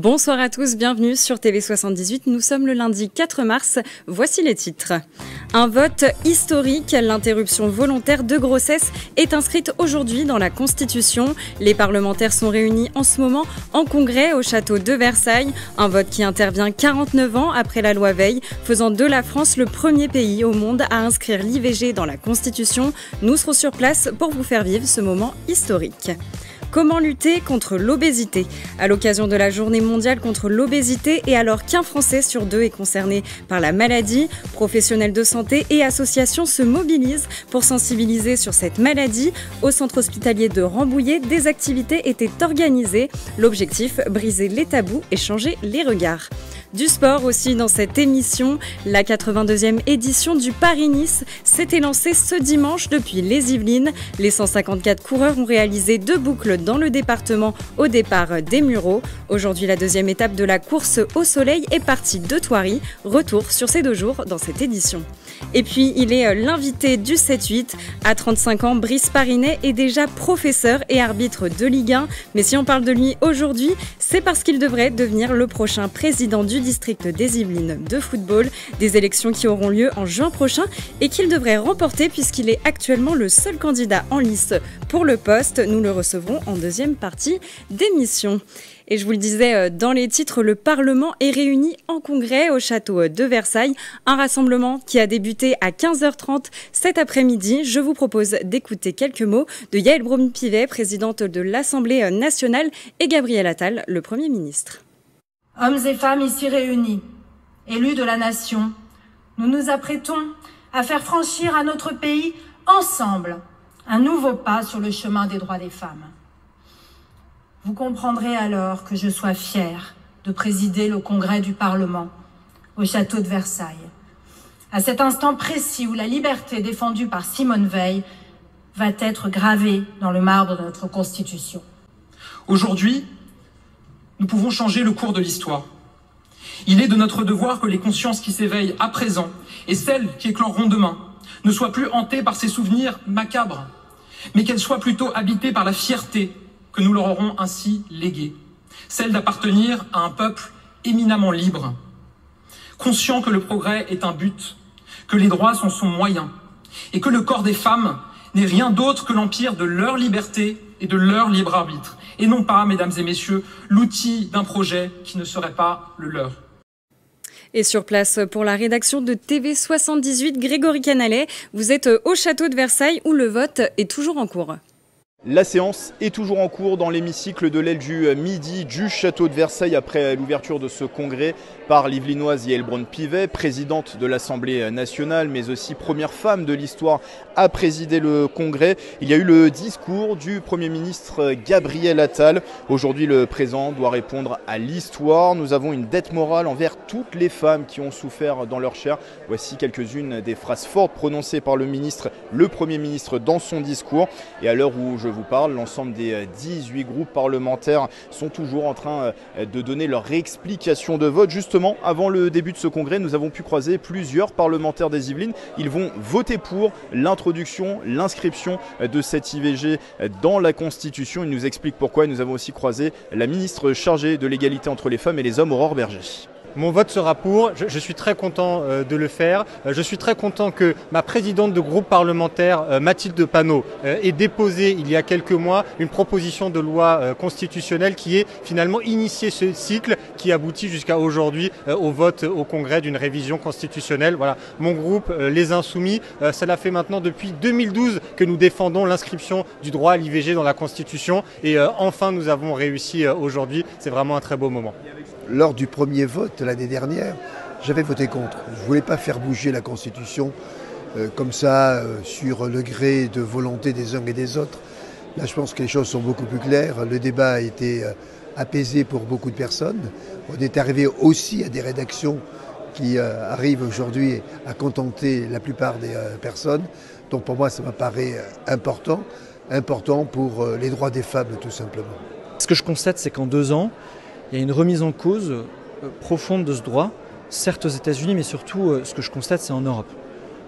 Bonsoir à tous, bienvenue sur TV78. Nous sommes le lundi 4 mars. Voici les titres. Un vote historique. L'interruption volontaire de grossesse est inscrite aujourd'hui dans la Constitution. Les parlementaires sont réunis en ce moment en congrès au château de Versailles. Un vote qui intervient 49 ans après la loi Veil, faisant de la France le premier pays au monde à inscrire l'IVG dans la Constitution. Nous serons sur place pour vous faire vivre ce moment historique. Comment lutter contre l'obésité? À l'occasion de la journée mondiale contre l'obésité et alors qu'un Français sur deux est concerné par la maladie, professionnels de santé et associations se mobilisent pour sensibiliser sur cette maladie. Au centre hospitalier de Rambouillet, des activités étaient organisées. L'objectif, briser les tabous et changer les regards. Du sport aussi dans cette émission. La 82e édition du Paris-Nice s'était lancée ce dimanche depuis les Yvelines. Les 154 coureurs ont réalisé 2 boucles dans le département au départ des Mureaux. Aujourd'hui, la deuxième étape de la course au soleil est partie de Thoiry. Retour sur ces 2 jours dans cette édition. Et puis, il est l'invité du 7-8. À 35 ans, Brice Parinet est déjà professeur et arbitre de Ligue 1. Mais si on parle de lui aujourd'hui, c'est parce qu'il devrait devenir le prochain président du district des Yvelines de football. Des élections qui auront lieu en juin prochain et qu'il devrait remporter puisqu'il est actuellement le seul candidat en lice pour le poste. Nous le recevrons en deuxième partie d'émission. Et je vous le disais dans les titres, le Parlement est réuni en congrès au château de Versailles. Un rassemblement qui a débuté à 15h30 cet après-midi. Je vous propose d'écouter quelques mots de Yaël Braun-Pivet, présidente de l'Assemblée nationale, et Gabriel Attal, le Premier ministre. Hommes et femmes ici réunis, élus de la nation, nous nous apprêtons à faire franchir à notre pays, ensemble, un nouveau pas sur le chemin des droits des femmes. Vous comprendrez alors que je sois fière de présider le congrès du Parlement au château de Versailles, à cet instant précis où la liberté défendue par Simone Veil va être gravée dans le marbre de notre Constitution. Aujourd'hui, nous pouvons changer le cours de l'histoire. Il est de notre devoir que les consciences qui s'éveillent à présent et celles qui écloreront demain ne soient plus hantées par ces souvenirs macabres, mais qu'elles soient plutôt habitées par la fierté que nous leur aurons ainsi léguée, celle d'appartenir à un peuple éminemment libre, conscient que le progrès est un but, que les droits sont son moyen, et que le corps des femmes n'est rien d'autre que l'empire de leur liberté et de leur libre arbitre, et non pas, mesdames et messieurs, l'outil d'un projet qui ne serait pas le leur. Et sur place pour la rédaction de TV78, Grégory Canalet, vous êtes au château de Versailles où le vote est toujours en cours. La séance est toujours en cours dans l'hémicycle de l'aile du midi du château de Versailles après l'ouverture de ce congrès par l'Yvelinoise Yaël Braun-Pivet, présidente de l'Assemblée nationale, mais aussi première femme de l'histoire à présider le congrès. Il y a eu le discours du Premier ministre Gabriel Attal. Aujourd'hui, le président doit répondre à l'histoire. Nous avons une dette morale envers toutes les femmes qui ont souffert dans leur chair. Voici quelques-unes des phrases fortes prononcées par le Premier ministre dans son discours. Et à l'heure où je vous parle, l'ensemble des 18 groupes parlementaires sont toujours en train de donner leur explication de vote. Justement, avant le début de ce congrès, nous avons pu croiser plusieurs parlementaires des Yvelines. Ils vont voter pour l'introduction, l'inscription de cette IVG dans la Constitution. Ils nous expliquent pourquoi. Et nous avons aussi croisé la ministre chargée de l'égalité entre les femmes et les hommes, Aurore Berger. Mon vote sera pour, je suis très content de le faire. Je suis très content que ma présidente de groupe parlementaire, Mathilde Panot, ait déposé il y a quelques mois une proposition de loi constitutionnelle qui est finalement initié ce cycle qui aboutit jusqu'à aujourd'hui au vote au Congrès d'une révision constitutionnelle. Voilà, mon groupe, Les Insoumis, cela fait maintenant depuis 2012 que nous défendons l'inscription du droit à l'IVG dans la Constitution et enfin nous avons réussi aujourd'hui. C'est vraiment un très beau moment. Lors du premier vote l'année dernière, j'avais voté contre. Je ne voulais pas faire bouger la Constitution comme ça sur le gré de volonté des uns et des autres. Là, je pense que les choses sont beaucoup plus claires. Le débat a été apaisé pour beaucoup de personnes. On est arrivé aussi à des rédactions qui arrivent aujourd'hui à contenter la plupart des personnes. Donc pour moi, ça me paraît important pour les droits des femmes tout simplement. Ce que je constate, c'est qu'en 2 ans, il y a une remise en cause profonde de ce droit, certes aux États-Unis, mais surtout ce que je constate, c'est en Europe.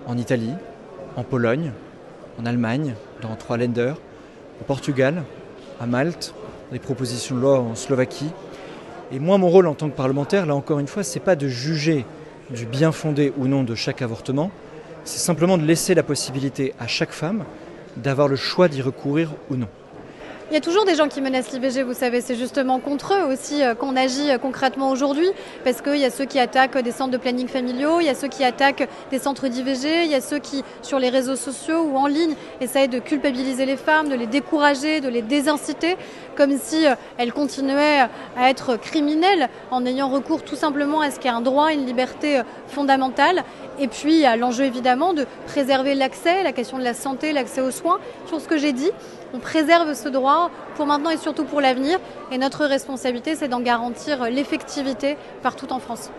En Italie, en Pologne, en Allemagne, dans 3 Länder, au Portugal, à Malte, des propositions de loi en Slovaquie. Et moi, mon rôle en tant que parlementaire, là encore une fois, c'est pas de juger du bien fondé ou non de chaque avortement, c'est simplement de laisser la possibilité à chaque femme d'avoir le choix d'y recourir ou non. Il y a toujours des gens qui menacent l'IVG, vous savez, c'est justement contre eux aussi qu'on agit concrètement aujourd'hui, parce qu'il y a ceux qui attaquent des centres de planning familiaux, il y a ceux qui attaquent des centres d'IVG, il y a ceux qui, sur les réseaux sociaux ou en ligne, essayent de culpabiliser les femmes, de les décourager, de les désinciter, comme si elles continuaient à être criminelles en ayant recours tout simplement à ce qu'est un droit, une liberté fondamentale. Et puis à l'enjeu évidemment de préserver l'accès, la question de la santé, l'accès aux soins. Sur ce que j'ai dit, on préserve ce droit pour maintenant et surtout pour l'avenir. Et notre responsabilité, c'est d'en garantir l'effectivité partout en France.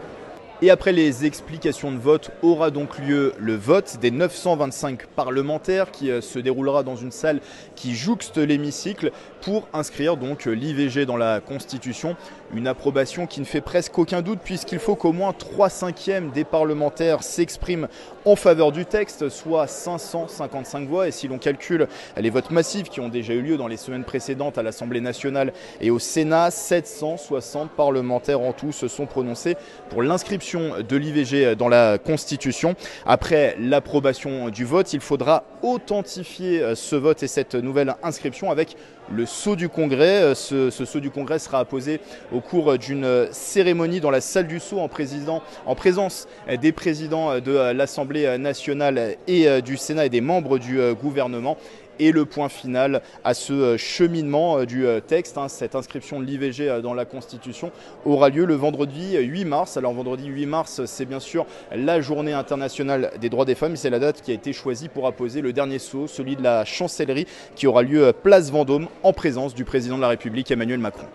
Et après les explications de vote, aura donc lieu le vote des 925 parlementaires qui se déroulera dans une salle qui jouxte l'hémicycle pour inscrire donc l'IVG dans la Constitution. Une approbation qui ne fait presque aucun doute puisqu'il faut qu'au moins 3/5 des parlementaires s'expriment en faveur du texte, soit 555 voix. Et si l'on calcule les votes massifs qui ont déjà eu lieu dans les semaines précédentes à l'Assemblée nationale et au Sénat, 760 parlementaires en tout se sont prononcés pour l'inscription de l'IVG dans la Constitution. Après l'approbation du vote, il faudra authentifier ce vote et cette nouvelle inscription avec le sceau du Congrès. Ce sceau du Congrès sera apposé au cours d'une cérémonie dans la salle du sceau en présence des présidents de l'Assemblée nationale et du Sénat et des membres du gouvernement. Et le point final à ce cheminement du texte, cette inscription de l'IVG dans la Constitution, aura lieu le vendredi 8 mars. Alors vendredi 8 mars, c'est bien sûr la journée internationale des droits des femmes. C'est la date qui a été choisie pour apposer le dernier sceau, celui de la chancellerie, qui aura lieu place Vendôme en présence du président de la République Emmanuel Macron.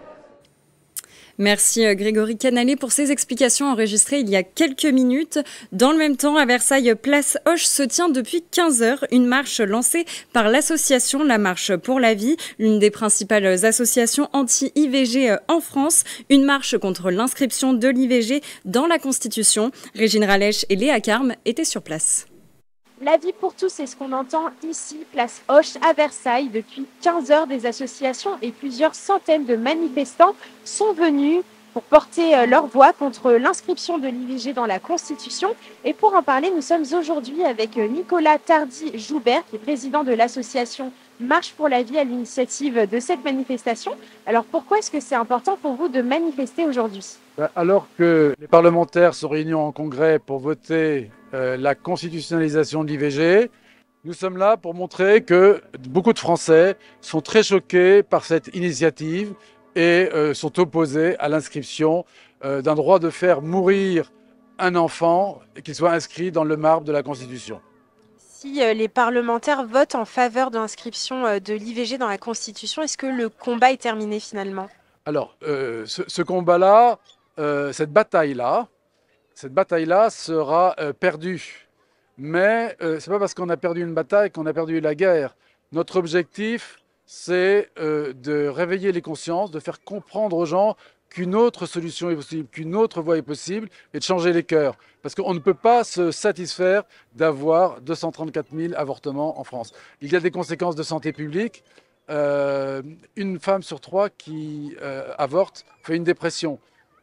Merci Grégory Canalé pour ces explications enregistrées il y a quelques minutes. Dans le même temps, à Versailles, place Hoche se tient depuis 15 heures une marche lancée par l'association La Marche pour la Vie, l'une des principales associations anti-IVG en France. Une marche contre l'inscription de l'IVG dans la Constitution. Régine Ralèche et Léa Carme étaient sur place. La vie pour tous, c'est ce qu'on entend ici, place Hoche à Versailles. Depuis 15 heures, des associations et plusieurs centaines de manifestants sont venus pour porter leur voix contre l'inscription de l'IVG dans la Constitution. Et pour en parler, nous sommes aujourd'hui avec Nicolas Tardy-Joubert, qui est président de l'association Marche pour la vie à l'initiative de cette manifestation. Alors pourquoi est-ce que c'est important pour vous de manifester aujourd'hui ? Alors que les parlementaires sont réunis en congrès pour voter la constitutionnalisation de l'IVG, nous sommes là pour montrer que beaucoup de Français sont très choqués par cette initiative et sont opposés à l'inscription d'un droit de faire mourir un enfant et qu'il soit inscrit dans le marbre de la Constitution. Si les parlementaires votent en faveur de l'inscription de l'IVG dans la Constitution, est-ce que le combat est terminé finalement ? Alors, ce combat-là, cette bataille-là sera perdue. Mais ce n'est pas parce qu'on a perdu une bataille qu'on a perdu la guerre. Notre objectif, c'est de réveiller les consciences, de faire comprendre aux gens qu'une autre solution est possible, qu'une autre voie est possible, et de changer les cœurs. Parce qu'on ne peut pas se satisfaire d'avoir 234 000 avortements en France. Il y a des conséquences de santé publique. Une femme sur 3 qui avorte fait une dépression.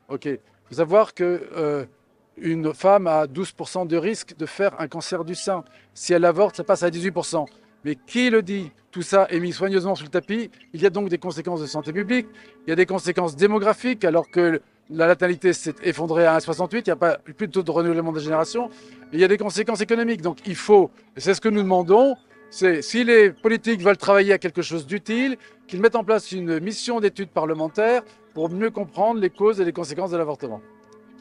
Il faut savoir qu'une femme a 12% de risque de faire un cancer du sein. Si elle avorte, ça passe à 18%. Mais qui le dit ? Tout ça est mis soigneusement sous le tapis. Il y a donc des conséquences de santé publique. Il y a des conséquences démographiques, alors que la natalité s'est effondrée à 1,68. Il n'y a pas plus de taux de renouvellement des générations. Il y a des conséquences économiques. Donc il faut, c'est ce que nous demandons, c'est si les politiques veulent travailler à quelque chose d'utile, qu'ils mettent en place une mission d'études parlementaires pour mieux comprendre les causes et les conséquences de l'avortement.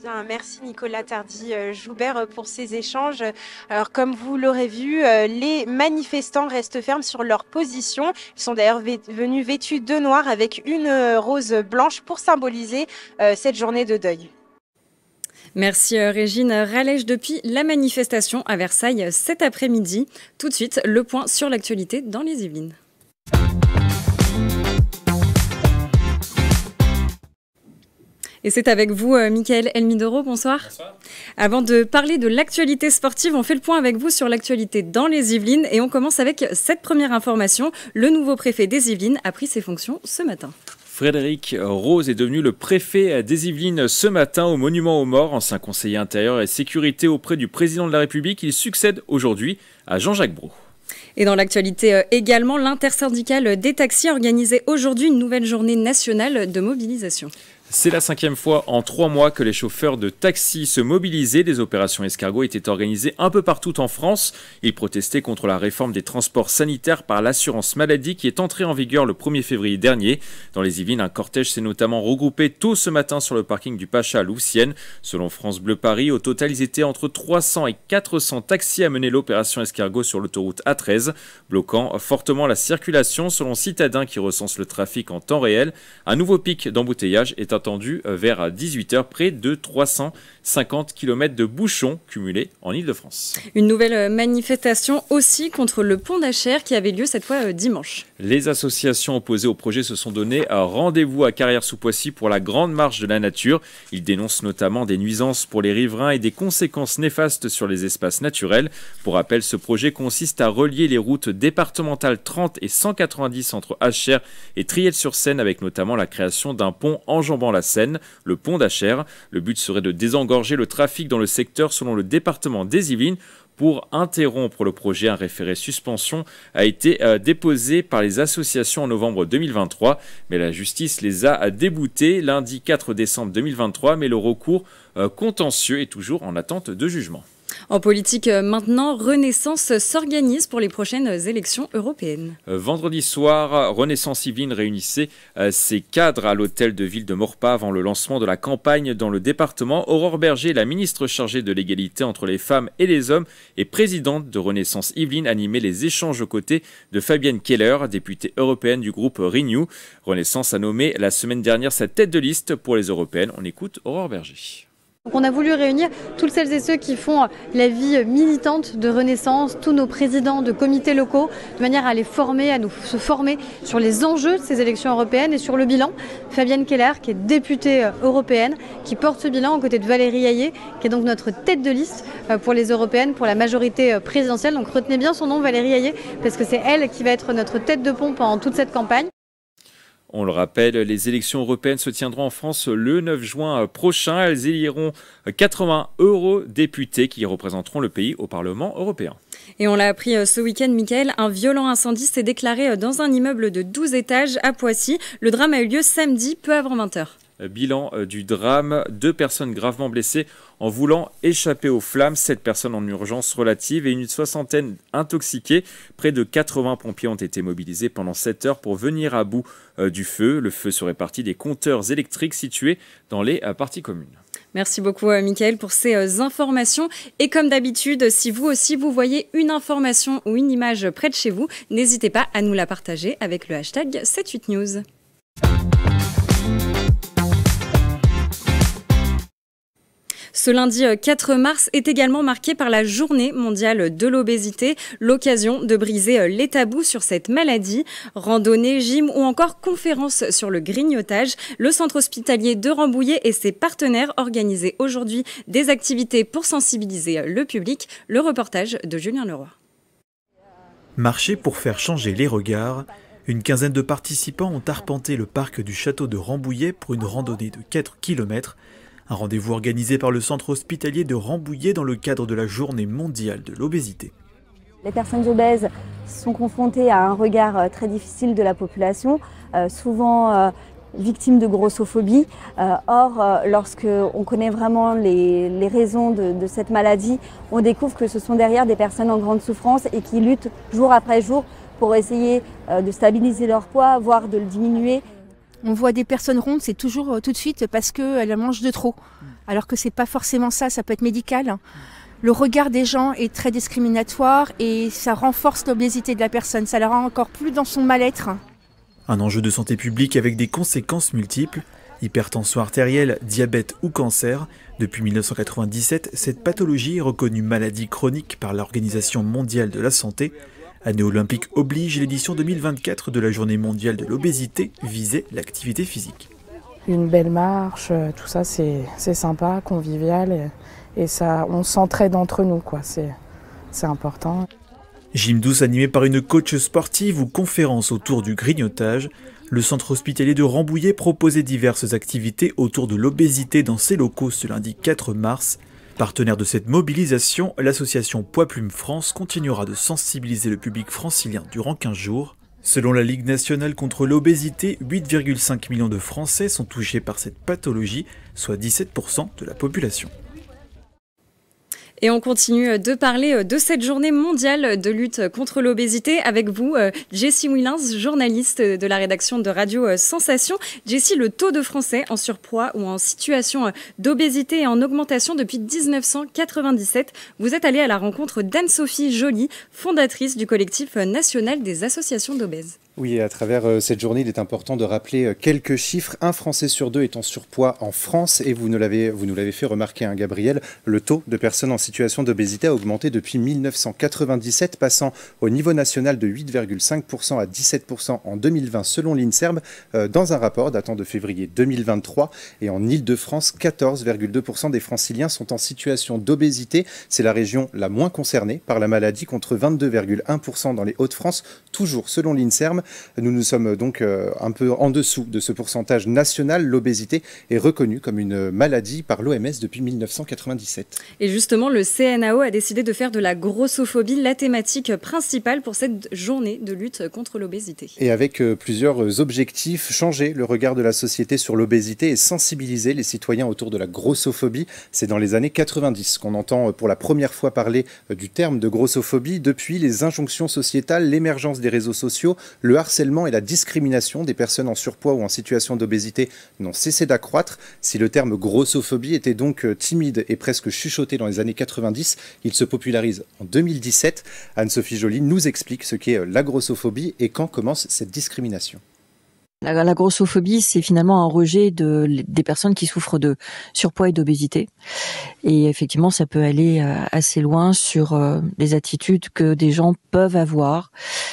Bien, merci Nicolas Tardy-Joubert pour ces échanges. Alors comme vous l'aurez vu, les manifestants restent fermes sur leur position. Ils sont d'ailleurs venus vêtus de noir avec une rose blanche pour symboliser cette journée de deuil. Merci Régine Ralèche depuis la manifestation à Versailles cet après-midi. Tout de suite, le point sur l'actualité dans les Yvelines. Et c'est avec vous, Mickaël Elmidoro, bonsoir. Bonsoir. Avant de parler de l'actualité sportive, on fait le point avec vous sur l'actualité dans les Yvelines. Et on commence avec cette première information. Le nouveau préfet des Yvelines a pris ses fonctions ce matin. Frédéric Rose est devenu le préfet des Yvelines ce matin au Monument aux Morts. Ancien conseiller intérieur et sécurité auprès du président de la République, il succède aujourd'hui à Jean-Jacques Brault. Et dans l'actualité également, l'intersyndicale des taxis organisait aujourd'hui une nouvelle journée nationale de mobilisation. C'est la 5e fois en 3 mois que les chauffeurs de taxi se mobilisaient. Des opérations escargots étaient organisées un peu partout en France. Ils protestaient contre la réforme des transports sanitaires par l'assurance maladie qui est entrée en vigueur le 1er février dernier. Dans les Yvelines, un cortège s'est notamment regroupé tôt ce matin sur le parking du Pacha à Louvciennes. Selon France Bleu Paris, au total, ils étaient entre 300 et 400 taxis à mener l'opération escargot sur l'autoroute A13, bloquant fortement la circulation selon Citadin qui recense le trafic en temps réel. Un nouveau pic d'embouteillage est attendu vers 18h, près de 350 km de bouchons cumulés en Ile-de-France. Une nouvelle manifestation aussi contre le pont d'Achères qui avait lieu cette fois dimanche. Les associations opposées au projet se sont donné un rendez-vous à Carrières-sous-Poissy pour la grande marche de la nature. Ils dénoncent notamment des nuisances pour les riverains et des conséquences néfastes sur les espaces naturels. Pour rappel, ce projet consiste à relier les routes départementales 30 et 190 entre Achères et Triel-sur-Seine avec notamment la création d'un pont enjambant la Seine, le pont d'Achères. Le but serait de désengorger le trafic dans le secteur selon le département des Yvelines. Pour interrompre le projet, un référé suspension a été déposé par les associations en novembre 2023, mais la justice les a déboutés lundi 4 décembre 2023, mais le recours contentieux est toujours en attente de jugement. En politique maintenant, Renaissance s'organise pour les prochaines élections européennes. Vendredi soir, Renaissance Yvelines réunissait ses cadres à l'hôtel de ville de Maurepas avant le lancement de la campagne dans le département. Aurore Berger, la ministre chargée de l'égalité entre les femmes et les hommes et présidente de Renaissance Yvelines, animait les échanges aux côtés de Fabienne Keller, députée européenne du groupe Renew. Renaissance a nommé la semaine dernière sa tête de liste pour les européennes. On écoute Aurore Berger. Donc on a voulu réunir toutes celles et ceux qui font la vie militante de Renaissance, tous nos présidents de comités locaux, de manière à les former, à nous se former sur les enjeux de ces élections européennes et sur le bilan. Fabienne Keller, qui est députée européenne, qui porte ce bilan aux côtés de Valérie Hayé, qui est donc notre tête de liste pour les européennes, pour la majorité présidentielle. Donc retenez bien son nom, Valérie Hayé, parce que c'est elle qui va être notre tête de pont pendant toute cette campagne. On le rappelle, les élections européennes se tiendront en France le 9 juin prochain. Elles éliront 80 eurodéputés qui représenteront le pays au Parlement européen. Et on l'a appris ce week-end, Mickaël, un violent incendie s'est déclaré dans un immeuble de 12 étages à Poissy. Le drame a eu lieu samedi, peu avant 20h. Bilan du drame, 2 personnes gravement blessées en voulant échapper aux flammes, 7 personnes en urgence relative et une 60aine intoxiquées. Près de 80 pompiers ont été mobilisés pendant 7 heures pour venir à bout du feu. Le feu serait parti des compteurs électriques situés dans les parties communes. Merci beaucoup Mickaël pour ces informations. Et comme d'habitude, si vous aussi vous voyez une information ou une image près de chez vous, n'hésitez pas à nous la partager avec le hashtag 78news. Ce lundi 4 mars est également marqué par la Journée mondiale de l'obésité, l'occasion de briser les tabous sur cette maladie. Randonnée, gym ou encore conférence sur le grignotage, le centre hospitalier de Rambouillet et ses partenaires organisaient aujourd'hui des activités pour sensibiliser le public. Le reportage de Julien Leroy. Marcher pour faire changer les regards. Une quinzaine de participants ont arpenté le parc du château de Rambouillet pour une randonnée de 4 km. Un rendez-vous organisé par le centre hospitalier de Rambouillet dans le cadre de la Journée mondiale de l'obésité. Les personnes obèses sont confrontées à un regard très difficile de la population, souvent victimes de grossophobie. Or, lorsqu'on connaît vraiment les raisons de cette maladie, on découvre que ce sont derrière des personnes en grande souffrance et qui luttent jour après jour pour essayer de stabiliser leur poids, voire de le diminuer. On voit des personnes rondes, c'est toujours tout de suite parce qu'elles mangent de trop. Alors que c'est pas forcément ça, ça peut être médical. Le regard des gens est très discriminatoire et ça renforce l'obésité de la personne. Ça la rend encore plus dans son mal-être. Un enjeu de santé publique avec des conséquences multiples. Hypertension artérielle, diabète ou cancer. Depuis 1997, cette pathologie est reconnue maladie chronique par l'Organisation mondiale de la santé. Année olympique oblige, l'édition 2024 de la Journée mondiale de l'obésité visait l'activité physique. Une belle marche, tout ça c'est sympa, convivial et ça, on s'entraide entre nous, quoi. C'est important. Gym douce animé par une coach sportive ou conférence autour du grignotage. Le centre hospitalier de Rambouillet proposait diverses activités autour de l'obésité dans ses locaux ce lundi 4 mars. Partenaire de cette mobilisation, l'association Poids Plume France continuera de sensibiliser le public francilien durant 15 jours. Selon la Ligue nationale contre l'obésité, 8,5 millions de Français sont touchés par cette pathologie, soit 17% de la population. Et on continue de parler de cette journée mondiale de lutte contre l'obésité avec vous, Jessie Willens, journaliste de la rédaction de Radio Sensation. Jessie, le taux de Français en surpoids ou en situation d'obésité est en augmentation depuis 1997. Vous êtes allée à la rencontre d'Anne-Sophie Joly, fondatrice du collectif national des associations d'obèses. Oui, à travers cette journée, il est important de rappeler quelques chiffres. Un Français sur deux est en surpoids en France et vous nous l'avez fait remarquer, hein, Gabriel, le taux de personnes en situation d'obésité a augmenté depuis 1997, passant au niveau national de 8,5% à 17% en 2020 selon l'INSERM, dans un rapport datant de février 2023. Et en Île-de-France, 14,2% des franciliens sont en situation d'obésité. C'est la région la moins concernée par la maladie, contre 22,1% dans les Hauts-de-France, toujours selon l'INSERM. Nous sommes donc un peu en dessous de ce pourcentage national. L'obésité est reconnue comme une maladie par l'OMS depuis 1997. Et justement, le CNAO a décidé de faire de la grossophobie la thématique principale pour cette journée de lutte contre l'obésité. Et avec plusieurs objectifs, changer le regard de la société sur l'obésité et sensibiliser les citoyens autour de la grossophobie. C'est dans les années 90 qu'on entend pour la première fois parler du terme de grossophobie. Depuis, les injonctions sociétales, l'émergence des réseaux sociaux, le harcèlement et la discrimination des personnes en surpoids ou en situation d'obésité n'ont cessé d'accroître. Si le terme grossophobie était donc timide et presque chuchoté dans les années 90, il se popularise en 2017. Anne-Sophie Joly nous explique ce qu'est la grossophobie et quand commence cette discrimination. La grossophobie, c'est finalement un rejet des personnes qui souffrent de surpoids et d'obésité. Et effectivement, ça peut aller assez loin sur les attitudes que des gens peuvent avoir,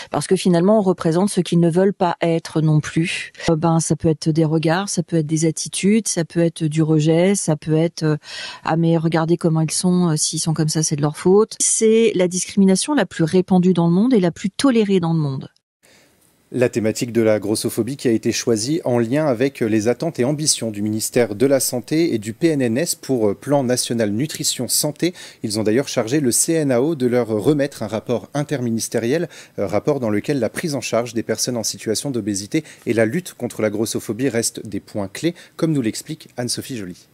parce que finalement, on représente ce qu'ils ne veulent pas être non plus. Ça peut être des regards, ça peut être des attitudes, ça peut être du rejet, ça peut être ah mais regardez comment ils sont, s'ils sont comme ça, c'est de leur faute. C'est la discrimination la plus répandue dans le monde et la plus tolérée dans le monde. La thématique de la grossophobie qui a été choisie en lien avec les attentes et ambitions du ministère de la Santé et du PNNS pour Plan National Nutrition Santé. Ils ont d'ailleurs chargé le CNAO de leur remettre un rapport interministériel, rapport dans lequel la prise en charge des personnes en situation d'obésité et la lutte contre la grossophobie restent des points clés, comme nous l'explique Anne-Sophie Joly.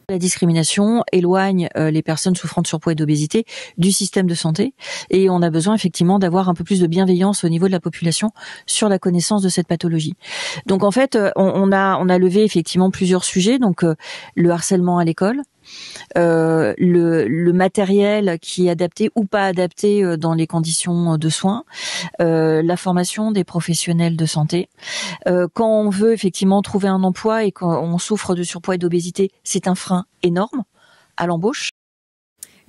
La discrimination éloigne les personnes souffrant de surpoids et d'obésité du système de santé et on a besoin effectivement d'avoir un peu plus de bienveillance au niveau de la population sur la connaissance de cette pathologie. Donc en fait, on a levé effectivement plusieurs sujets, donc le harcèlement à l'école, le matériel qui est adapté ou pas adapté dans les conditions de soins, la formation des professionnels de santé. Quand on veut effectivement trouver un emploi et qu'on souffre de surpoids et d'obésité, c'est un frein énorme à l'embauche.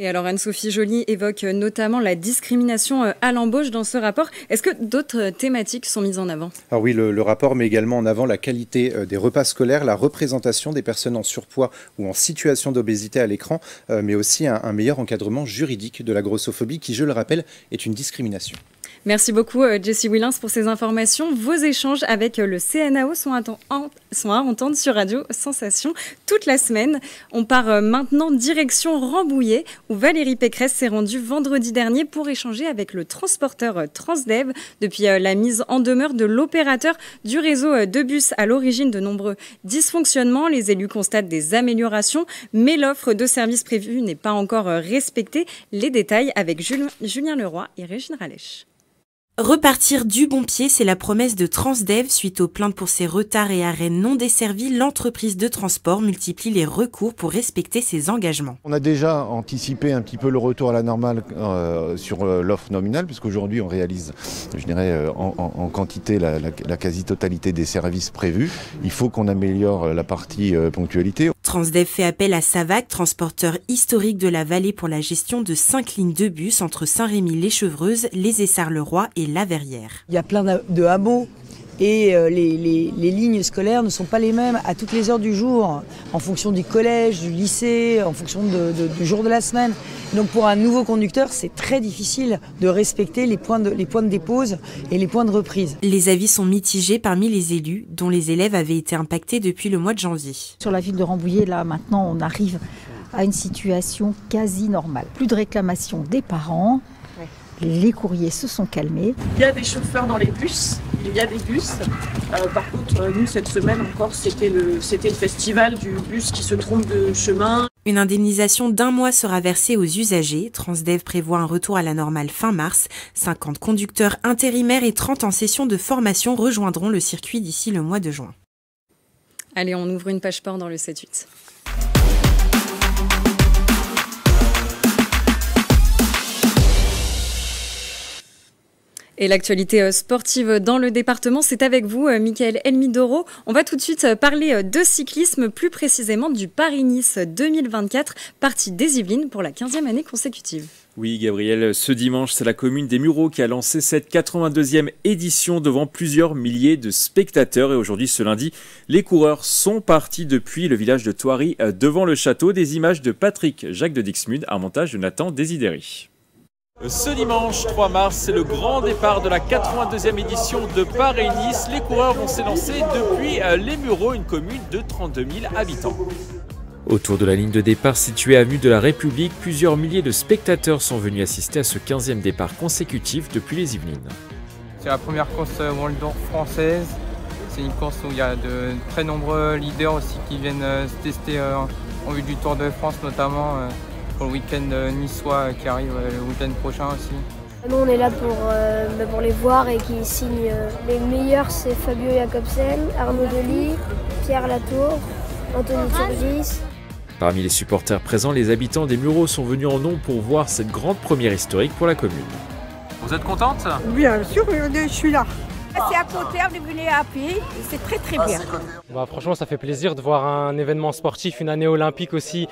Et alors Anne-Sophie Joly évoque notamment la discrimination à l'embauche dans ce rapport. Est-ce que d'autres thématiques sont mises en avant ? Alors oui, le rapport met également en avant la qualité des repas scolaires, la représentation des personnes en surpoids ou en situation d'obésité à l'écran, mais aussi un meilleur encadrement juridique de la grossophobie qui, je le rappelle, est une discrimination. Merci beaucoup Jessie Willens pour ces informations. Vos échanges avec le CNAO sont à entendre sur Radio Sensation toute la semaine. On part maintenant direction Rambouillet où Valérie Pécresse s'est rendue vendredi dernier pour échanger avec le transporteur Transdev. Depuis la mise en demeure de l'opérateur du réseau de bus à l'origine de nombreux dysfonctionnements, les élus constatent des améliorations, mais l'offre de services prévue n'est pas encore respectée. Les détails avec Julien Leroy et Régine Ralèche. Repartir du bon pied, c'est la promesse de Transdev. Suite aux plaintes pour ses retards et arrêts non desservis, l'entreprise de transport multiplie les recours pour respecter ses engagements. On a déjà anticipé un petit peu le retour à la normale sur l'offre nominale, puisqu'aujourd'hui on réalise, je dirais, en quantité la quasi-totalité des services prévus. Il faut qu'on améliore la partie ponctualité. Transdev fait appel à Savac, transporteur historique de la vallée pour la gestion de 5 lignes de bus entre Saint-Rémy-les-Chevreuses, les Essarts-le-Roi et La Verrière. Il y a plein de hameaux et les lignes scolaires ne sont pas les mêmes à toutes les heures du jour, en fonction du collège, du lycée, en fonction du jour de la semaine. Donc pour un nouveau conducteur, c'est très difficile de respecter les points de dépose et les points de reprise. Les avis sont mitigés parmi les élus, dont les élèves avaient été impactés depuis le mois de janvier. Sur la ville de Rambouillet, là maintenant, on arrive à une situation quasi normale. Plus de réclamations des parents. Les courriers se sont calmés. Il y a des chauffeurs dans les bus, il y a des bus. Par contre, nous, cette semaine encore, c'était le festival du bus qui se trompe de chemin. Une indemnisation d'1 mois sera versée aux usagers. Transdev prévoit un retour à la normale fin mars. 50 conducteurs intérimaires et 30 en session de formation rejoindront le circuit d'ici le mois de juin. Allez, on ouvre une page sport dans le 7-8. Et l'actualité sportive dans le département, c'est avec vous, Mickaël Elmidoro. On va tout de suite parler de cyclisme, plus précisément du Paris-Nice 2024, partie des Yvelines pour la 15e année consécutive. Oui, Gabriel, ce dimanche, c'est la commune des Mureaux qui a lancé cette 82e édition devant plusieurs milliers de spectateurs. Et aujourd'hui, ce lundi, les coureurs sont partis depuis le village de Thoiry devant le château. Des images de Patrick Jacques de Dixmude, un montage de Nathan Desideri. Ce dimanche 3 mars, c'est le grand départ de la 82e édition de Paris-Nice. Les coureurs vont s'élancer depuis les Mureaux, une commune de 32 000 habitants. Autour de la ligne de départ située avenue de la République, plusieurs milliers de spectateurs sont venus assister à ce 15e départ consécutif depuis les Yvelines. C'est la première course World Tour française. C'est une course où il y a de très nombreux leaders aussi qui viennent se tester en vue du Tour de France notamment. Pour le week-end niçois qui arrive le week-end prochain aussi. Nous on est là pour les voir et qui signent. Les meilleurs c'est Fabio Jacobsen, Arnaud Delis, Pierre Latour, Anthony Turgis. Parmi les supporters présents, les habitants des Mureaux sont venus en nombre pour voir cette grande première historique pour la commune. Vous êtes contente? Bien sûr, je suis là. C'est à côté, on est venu à pied, c'est très très bien. Franchement, ça fait plaisir de voir un événement sportif, une année olympique aussi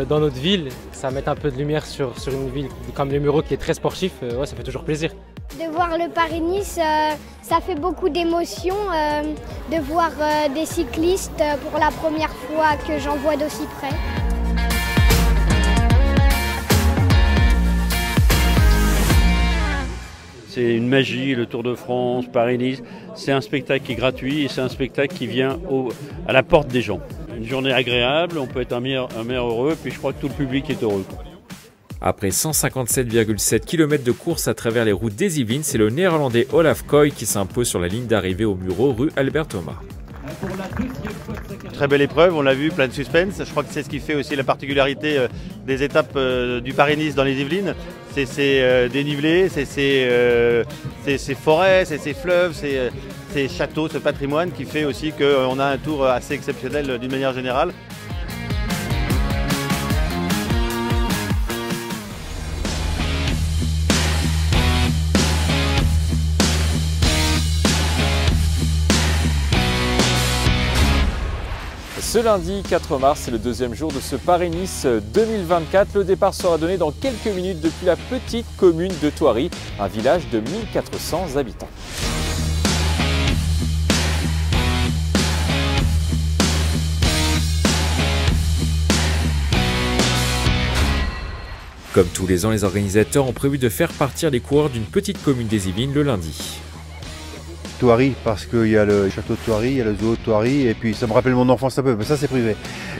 dans notre ville. Ça met un peu de lumière sur une ville comme les Mureaux qui est très sportif, ouais, ça fait toujours plaisir. De voir le Paris-Nice, ça fait beaucoup d'émotions. De voir des cyclistes pour la première fois que j'en vois d'aussi près. C'est une magie, le Tour de France, Paris-Nice. C'est un spectacle qui est gratuit et c'est un spectacle qui vient à la porte des gens. Une journée agréable, on peut être un meilleur heureux, puis je crois que tout le public est heureux. Après 157,7 km de course à travers les routes des Yvelines, c'est le néerlandais Olaf Koy qui s'impose sur la ligne d'arrivée aux Mureaux, rue Albert Thomas. Très belle épreuve, on l'a vu, plein de suspense. Je crois que c'est ce qui fait aussi la particularité des étapes du Paris-Nice dans les Yvelines. C'est ces dénivelés, c'est ces forêts, c'est ces fleuves, ces châteaux, ce patrimoine qui fait aussi qu'on a un tour assez exceptionnel d'une manière générale. Ce lundi 4 mars, c'est le deuxième jour de ce Paris-Nice 2024. Le départ sera donné dans quelques minutes depuis la petite commune de Thoiry, un village de 1400 habitants. Comme tous les ans, les organisateurs ont prévu de faire partir les coureurs d'une petite commune des Yvelines le lundi. Thoiry, parce qu'il y a le château de Thoiry, il y a le zoo de Thoiry, et puis ça me rappelle mon enfance un peu, mais ça c'est privé.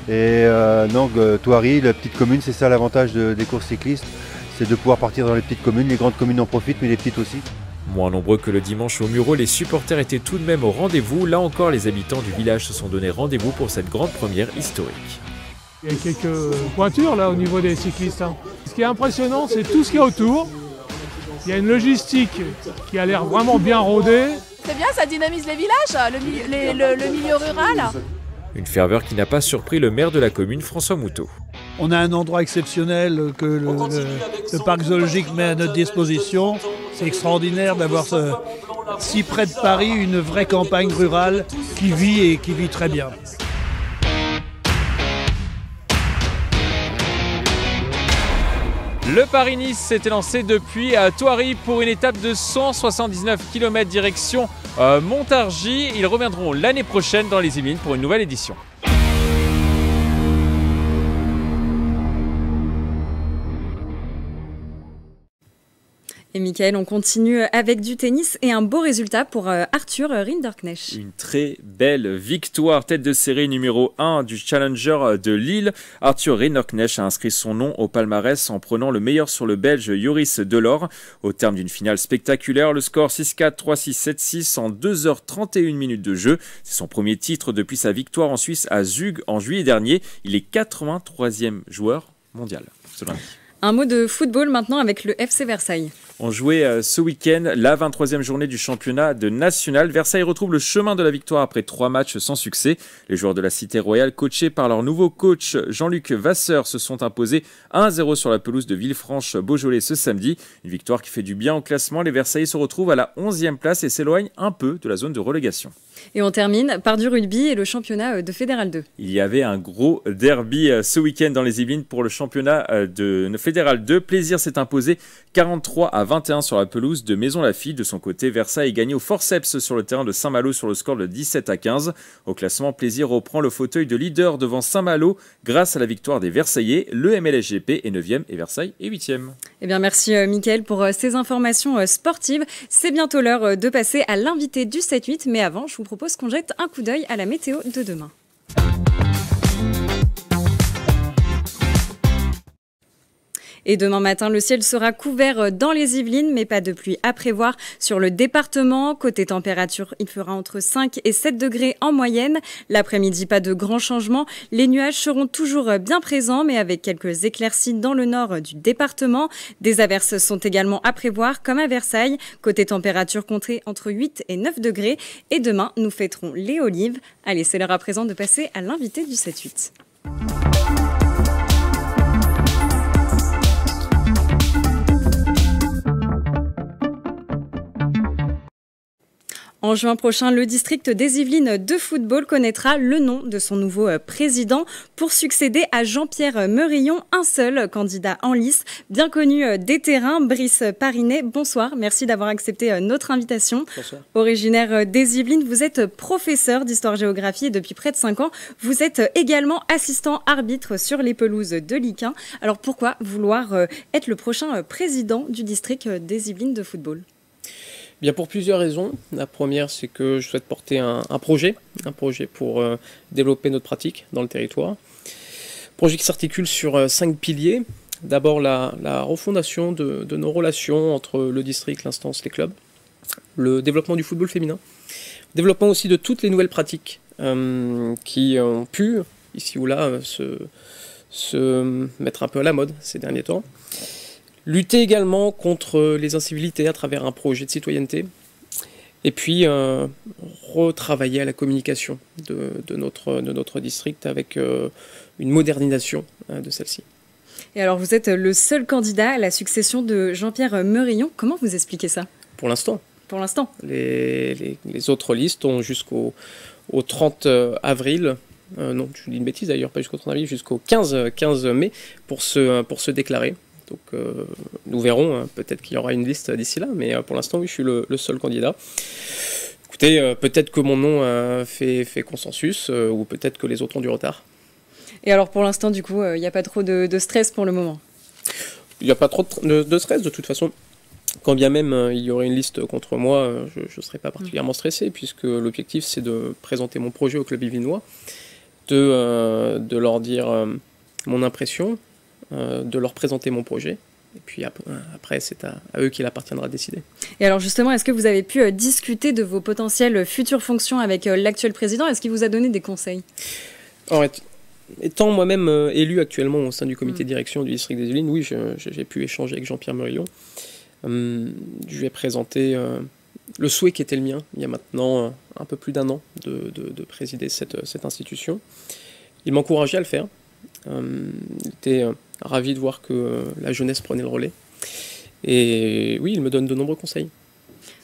Et donc Thoiry, la petite commune, c'est ça l'avantage des courses cyclistes, c'est de pouvoir partir dans les petites communes, les grandes communes en profitent, mais les petites aussi. Moins nombreux que le dimanche aux Mureaux, les supporters étaient tout de même au rendez-vous. Là encore, les habitants du village se sont donné rendez-vous pour cette grande première historique. Il y a quelques pointures là au niveau des cyclistes. Ce qui est impressionnant, c'est tout ce qu'il y a autour. Il y a une logistique qui a l'air vraiment bien rodée. C'est bien, ça dynamise les villages, le milieu rural. Une ferveur qui n'a pas surpris le maire de la commune, François Moutot. On a un endroit exceptionnel que le parc zoologique met à notre disposition. C'est extraordinaire d'avoir si près de Paris une vraie campagne rurale qui vit très bien. Le Paris-Nice s'était lancé depuis Thoiry pour une étape de 179 km direction Montargis. Ils reviendront l'année prochaine dans les Yvelines pour une nouvelle édition. Et Mickaël, on continue avec du tennis et un beau résultat pour Arthur Rinderknecht. Une très belle victoire, tête de série numéro 1 du Challenger de Lille. Arthur Rinderknecht a inscrit son nom au palmarès en prenant le meilleur sur le Belge Joris Delors. Au terme d'une finale spectaculaire, le score 6-4, 3-6, 7-6 en 2h31 minutes de jeu. C'est son premier titre depuis sa victoire en Suisse à Zug en juillet dernier. Il est 83e joueur mondial ce lundi. Un mot de football maintenant avec le FC Versailles. On jouait ce week-end la 23e journée du championnat de national. Versailles retrouve le chemin de la victoire après 3 matchs sans succès. Les joueurs de la Cité Royale, coachés par leur nouveau coach Jean-Luc Vasseur, se sont imposés 1-0 sur la pelouse de Villefranche-Beaujolais ce samedi. Une victoire qui fait du bien au classement. Les Versaillais se retrouvent à la 11e place et s'éloignent un peu de la zone de relégation. Et on termine par du rugby et le championnat de Fédéral 2. Il y avait un gros derby ce week-end dans les Yvelines pour le championnat de Fédéral 2. Plaisir s'est imposé 43-21 sur la pelouse de Maison-Lafitte. De son côté, Versailles gagne au forceps sur le terrain de Saint-Malo sur le score de 17-15. Au classement, Plaisir reprend le fauteuil de leader devant Saint-Malo grâce à la victoire des Versaillais. Le MLSGP est 9e et Versailles est 8e. Eh bien, merci Mickaël pour ces informations sportives. C'est bientôt l'heure de passer à l'invité du 7-8. Mais avant, je vous propose qu'on jette un coup d'œil à la météo de demain. Et demain matin, le ciel sera couvert dans les Yvelines, mais pas de pluie à prévoir sur le département. Côté température, il fera entre 5 et 7 degrés en moyenne. L'après-midi, pas de grands changements. Les nuages seront toujours bien présents, mais avec quelques éclaircies dans le nord du département. Des averses sont également à prévoir, comme à Versailles. Côté température, comptez entre 8 et 9 degrés. Et demain, nous fêterons les olives. Allez, c'est l'heure à présent de passer à l'invité du 7-8. En juin prochain, le district des Yvelines de football connaîtra le nom de son nouveau président pour succéder à Jean-Pierre Meurillon, un seul candidat en lice, bien connu des terrains. Brice Parinet, bonsoir, merci d'avoir accepté notre invitation. Bonsoir. Originaire des Yvelines, vous êtes professeur d'histoire-géographie et depuis près de 5 ans, vous êtes également assistant arbitre sur les pelouses de Ligue 1. Alors pourquoi vouloir être le prochain président du district des Yvelines de football ? Bien, pour plusieurs raisons. La première, c'est que je souhaite porter un projet pour développer notre pratique dans le territoire. Projet qui s'articule sur 5 piliers. D'abord, la refondation de nos relations entre le district, l'instance, les clubs. Le développement du football féminin. Le développement aussi de toutes les nouvelles pratiques qui ont pu, ici ou là, se mettre un peu à la mode ces derniers temps. Lutter également contre les incivilités à travers un projet de citoyenneté. Et puis, retravailler à la communication de notre district avec une modernisation de celle-ci. Et alors, vous êtes le seul candidat à la succession de Jean-Pierre Meurillon. Comment vous expliquez ça ? Pour l'instant. Pour l'instant. Les autres listes ont jusqu'au 30 avril. Non, je dis une bêtise d'ailleurs, pas jusqu'au 30 avril, jusqu'au 15 mai pour se déclarer. Donc nous verrons, peut-être qu'il y aura une liste d'ici là, mais pour l'instant, oui, je suis le seul candidat. Écoutez, peut-être que mon nom fait consensus, ou peut-être que les autres ont du retard. Et alors pour l'instant, du coup, il n'y a pas trop de stress pour le moment ? Il n'y a pas trop de stress, de toute façon. Quand bien même il y aurait une liste contre moi, je ne serais pas particulièrement stressé, puisque l'objectif, c'est de présenter mon projet au club yvelinois, de leur dire mon impression, de leur présenter mon projet. Et puis après, c'est à eux qu'il appartiendra de décider. Et alors justement, est-ce que vous avez pu discuter de vos potentielles futures fonctions avec l'actuel président ? Est-ce qu'il vous a donné des conseils ? Alors, étant moi-même élu actuellement au sein du comité de direction du district des Yvelines, oui, j'ai pu échanger avec Jean-Pierre Meurillon. Je lui ai présenté le souhait qui était le mien, il y a maintenant un peu plus d'1 an, de présider cette institution. Il m'encourageait à le faire. Il était ravi de voir que la jeunesse prenait le relais. Et oui, il me donne de nombreux conseils.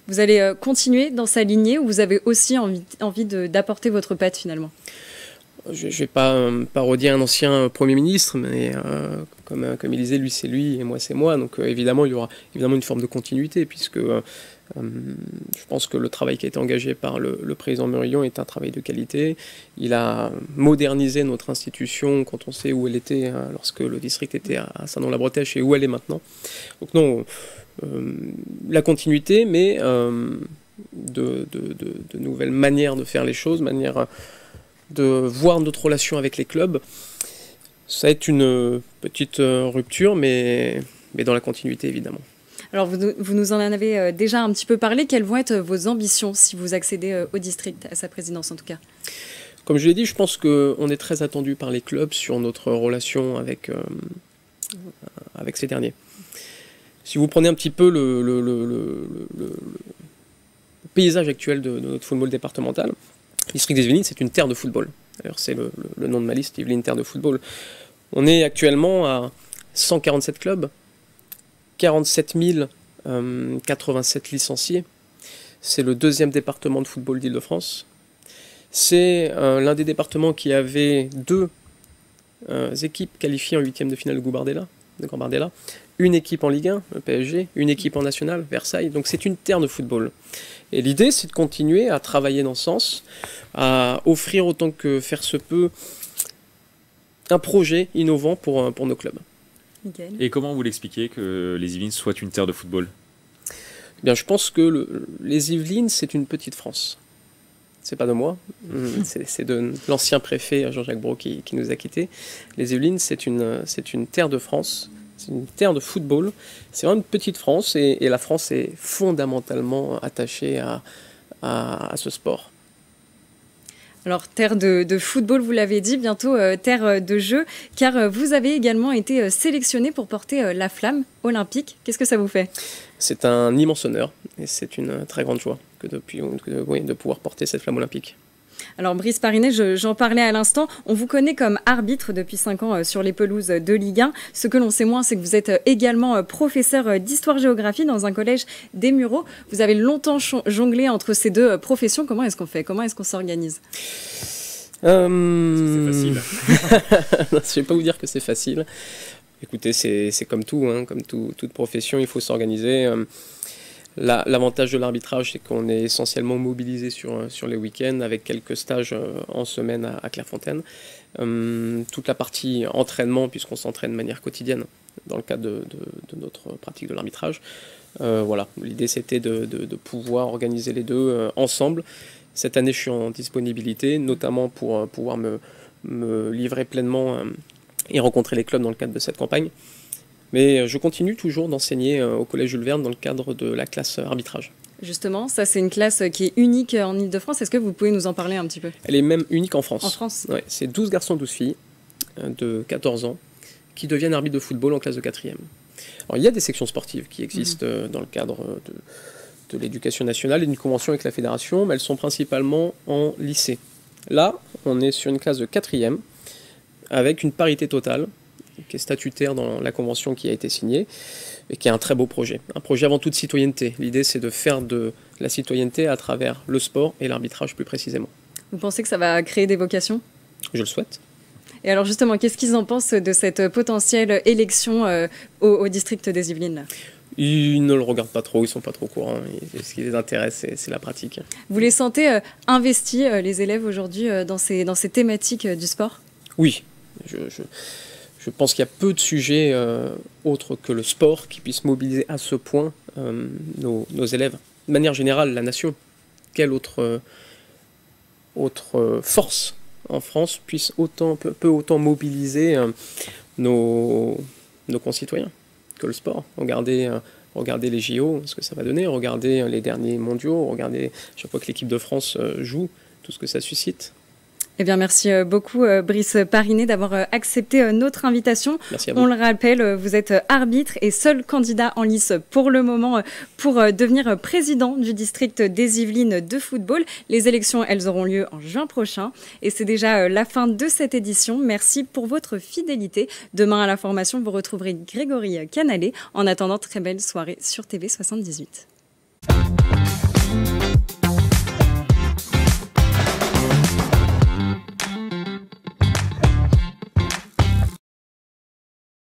Vous allez continuer dans sa lignée ou vous avez aussi envie d'apporter votre patte finalement ? je ne vais pas parodier un ancien Premier ministre, mais comme il disait, lui c'est lui et moi c'est moi. Donc évidemment, il y aura évidemment une forme de continuité, puisque je pense que le travail qui a été engagé par le président Morillon est un travail de qualité. Il a modernisé notre institution quand on sait où elle était lorsque le district était à Saint-Nom-la-Bretèche et où elle est maintenant. Donc non, la continuité, mais de nouvelles manières de faire les choses, manière de voir notre relation avec les clubs. Ça va être une petite rupture, mais dans la continuité évidemment. Alors vous nous en avez déjà un petit peu parlé. Quelles vont être vos ambitions si vous accédez au district, à sa présidence en tout cas? Comme je l'ai dit, je pense qu'on est très attendu par les clubs sur notre relation avec ces derniers. Si vous prenez un petit peu le paysage actuel de notre football départemental, le district des Yvelines, c'est une terre de football. D'ailleurs, c'est le nom de ma liste, Yvelines, terre de football. On est actuellement à 147 clubs, 47 087 licenciés. C'est le 2e département de football d'Île-de-France. C'est l'un des départements qui avait 2 équipes qualifiées en 8e de finale de Gambardella, une équipe en Ligue 1, le PSG, une équipe en National, Versailles. Donc c'est une terre de football. Et l'idée, c'est de continuer à travailler dans ce sens, à offrir autant que faire se peut un projet innovant pour nos clubs. Et comment vous l'expliquez que les Yvelines soient une terre de football? Eh bien, je pense que les Yvelines, c'est une petite France. C'est pas de moi, c'est de l'ancien préfet Jean-Jacques Brault qui nous a quittés. Les Yvelines, c'est une terre de France, c'est une terre de football. C'est vraiment une petite France et la France est fondamentalement attachée à ce sport. Alors, terre de football, vous l'avez dit, bientôt terre de jeu, car vous avez également été sélectionné pour porter la flamme olympique. Qu'est-ce que ça vous fait? C'est un immense honneur et c'est une très grande joie de pouvoir porter cette flamme olympique. Alors Brice Parinet, j'en parlais à l'instant, on vous connaît comme arbitre depuis 5 ans sur les pelouses de Ligue 1. Ce que l'on sait moins, c'est que vous êtes également professeur d'histoire-géographie dans un collège des Mureaux. Vous avez longtemps jonglé entre ces 2 professions. Comment est-ce qu'on fait? Comment est-ce qu'on s'organise? C'est facile. Je ne vais pas vous dire que c'est facile. Écoutez, c'est comme tout, hein, comme toute profession, il faut s'organiser. L'avantage de l'arbitrage, c'est qu'on est essentiellement mobilisé sur les week-ends avec quelques stages en semaine à Clairefontaine. Toute la partie entraînement, puisqu'on s'entraîne de manière quotidienne dans le cadre de notre pratique de l'arbitrage. Voilà, l'idée c'était de pouvoir organiser les 2 ensemble. Cette année, je suis en disponibilité, notamment pour pouvoir me livrer pleinement et rencontrer les clubs dans le cadre de cette campagne. Mais je continue toujours d'enseigner au Collège Jules Verne dans le cadre de la classe arbitrage. Justement, ça c'est une classe qui est unique en Île-de-France. Est-ce que vous pouvez nous en parler un petit peu? Elle est même unique en France. En France? Ouais, c'est 12 garçons, 12 filles de 14 ans qui deviennent arbitres de football en classe de 4e. Alors, il y a des sections sportives qui existent dans le cadre de l'éducation nationale et d'une convention avec la fédération, mais elles sont principalement en lycée. Là, on est sur une classe de 4e avec une parité totale, qui est statutaire dans la convention qui a été signée, et qui est un très beau projet. Un projet avant tout de citoyenneté. L'idée, c'est de faire de la citoyenneté à travers le sport et l'arbitrage plus précisément. Vous pensez que ça va créer des vocations? Je le souhaite. Et alors justement, qu'est-ce qu'ils en pensent de cette potentielle élection au district des Yvelines? Ils ne le regardent pas trop, ils ne sont pas trop courants. Ce qui les intéresse, c'est la pratique. Vous les sentez investis, les élèves, aujourd'hui, dans ces thématiques du sport? Oui. Je pense qu'il y a peu de sujets autres que le sport qui puissent mobiliser à ce point nos élèves. De manière générale, la nation. Quelle autre force en France peut autant mobiliser nos concitoyens que le sport? Regardez les JO, ce que ça va donner. Regardez les derniers mondiaux. Regardez chaque fois que l'équipe de France joue, tout ce que ça suscite. Eh bien, merci beaucoup, Brice Parinet, d'avoir accepté notre invitation. Merci à vous. On le rappelle, vous êtes arbitre et seul candidat en lice pour le moment pour devenir président du district des Yvelines de football. Les élections, elles auront lieu en juin prochain. Et c'est déjà la fin de cette édition. Merci pour votre fidélité. Demain, à l'information, vous retrouverez Grégory Canalet. En attendant, très belle soirée sur TV78.